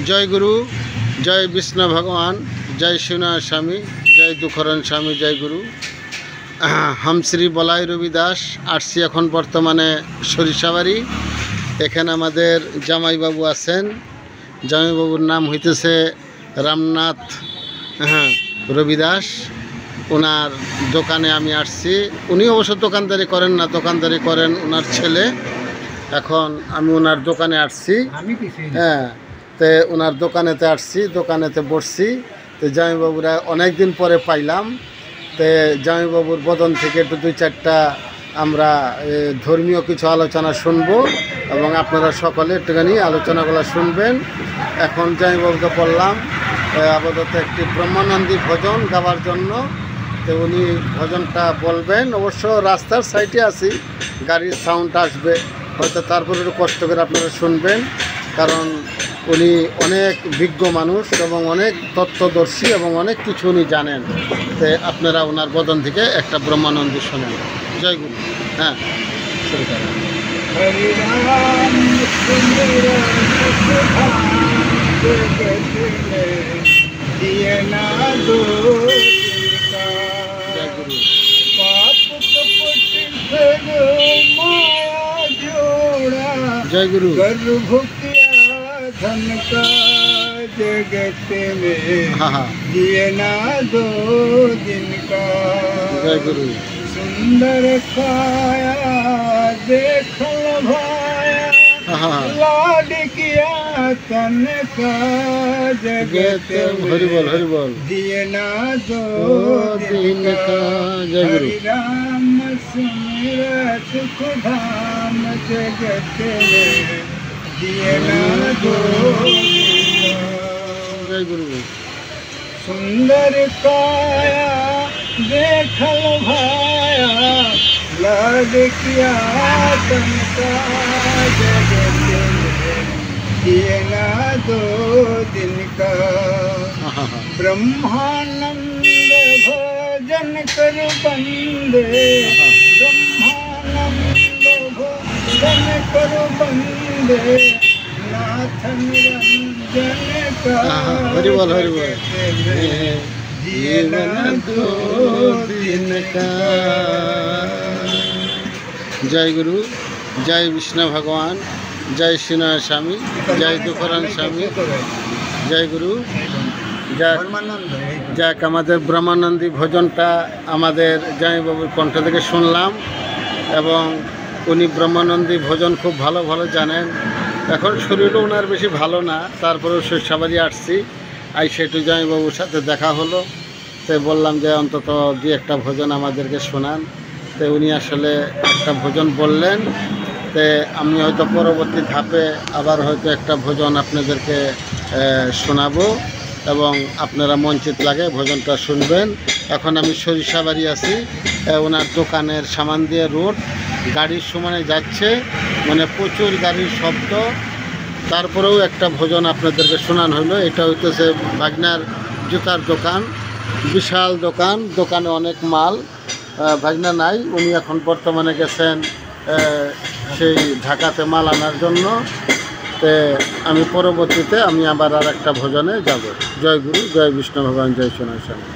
জয় গুরু, জয় বিষ্ণু ভগবান, জয় শিবনাথ স্বামী, জয় দুঃখরণ স্বামী, জয় গুরু। হাম শ্রী বলাই রবিদাস আসছি এখন বর্তমানে সরিষাবাড়ি। এখানে আমাদের জামাইবাবু আছেন। জামাইবাবুর নাম হইতেছে রামনাথ রবিদাস। ওনার দোকানে আমি আসছি। উনি অবশ্য দোকানদারি করেন না, দোকানদারি করেন ওনার ছেলে। এখন আমি ওনার দোকানে আসছি। হ্যাঁ, তো ওনার দোকানেতে আসছি, দোকানেতে বসছি। তো জামাইবাবুরা অনেক দিন পরে পাইলাম। তো জামাইবাবুর বদন থেকে একটু দুই চারটা আমরা ধর্মীয় কিছু আলোচনা শুনব এবং আপনারা সকলে একটুখানি আলোচনাগুলো শুনবেন। এখন জামাইবাবুকে বললাম আপাতত একটি ব্রহ্মানন্দী ভজন গাওয়ার জন্য। তো উনি ভজনটা বলবেন। অবশ্য রাস্তার সাইডে আছি, গাড়ির সাউন্ড আসবে হয়তো, তারপরে একটু কষ্ট করে আপনারা শুনবেন, কারণ উনি অনেক বিজ্ঞ মানুষ এবং অনেক তত্ত্বদর্শী এবং অনেক কিছু উনি জানেন। তো আপনারা ওনার বদন থেকে একটা ব্রহ্মানন্দী শোনেন। জয় গুরু। হ্যাঁ, শুরু করেন। जय गुरु। गर्भ किया धन का जगत में, जिए ना 2 दिन का। जय गुरु। सुंदर काया देखल भाया, लाड किया तन का जगत में, हरि बोल हरि बोल, जिए ना 2 दिन का। जय गुरु। राम सुमिर सुख धाम जगत में, जिए ना 2 दिन का। जय गुरु। सुंदर काया देखल भाया, लाड किया तन का जगत में, जिए ना 2 दिन का। ब्रह्मानंद भजन कर बंदे, ब्रह्मानंद भजन कर बंदे, नाथ निरंजन का हरि बोल हरि बोल, जीवन 2 दिन का। जय गुरु, जय विष्णु भगवान, जय शिवनाथ स्वामी, जय दुखरन स्वामी, जय गुरु। যাক আমাদের ব্রহ্মানন্দী ভজনটা আমাদের জামাইবাবুর কণ্ঠ থেকে শুনলাম এবং উনি ব্রহ্মানন্দী ভজন খুব ভালো ভালো জানেন। এখন শরীরও ওনার বেশি ভালো না, তারপরেও সরিষাবাড়ি আসছি, সেটু জামাইবাবুর সাথে দেখা হলো। তো বললাম যে অন্তত 2-1টা ভজন আমাদেরকে শোনান। তো উনি আসলে একটা ভজন বললেন। তো আমি হয়তো পরবর্তী ধাপে আবার হয়তো একটা ভজন আপনাদেরকে শোনাবো এবং আপনারা মঞ্চিত লাগে ভজনটা শুনবেন। এখন আমি সরিষাবাড়ি আছি, ওনার দোকানের সামান দিয়ে রোড, গাড়ির সমানে যাচ্ছে, মানে প্রচুর গাড়ির শব্দ। তারপরেও একটা ভজন আপনাদেরকে শোনানো হলো। এটা হইতেছে ভাগনার জুতার দোকান, বিশাল দোকান, দোকানে অনেক মাল। ভাগনা নাই, উনি এখন বর্তমানে গেছেন সেই ঢাকাতে মাল আনার জন্য। তো আমি পরবর্তীতে আমি আবার আর একটা ভজনে যাব। জয় গুরু, জয় বিষ্ণু ভগবান, জয় সোনার স্বামী।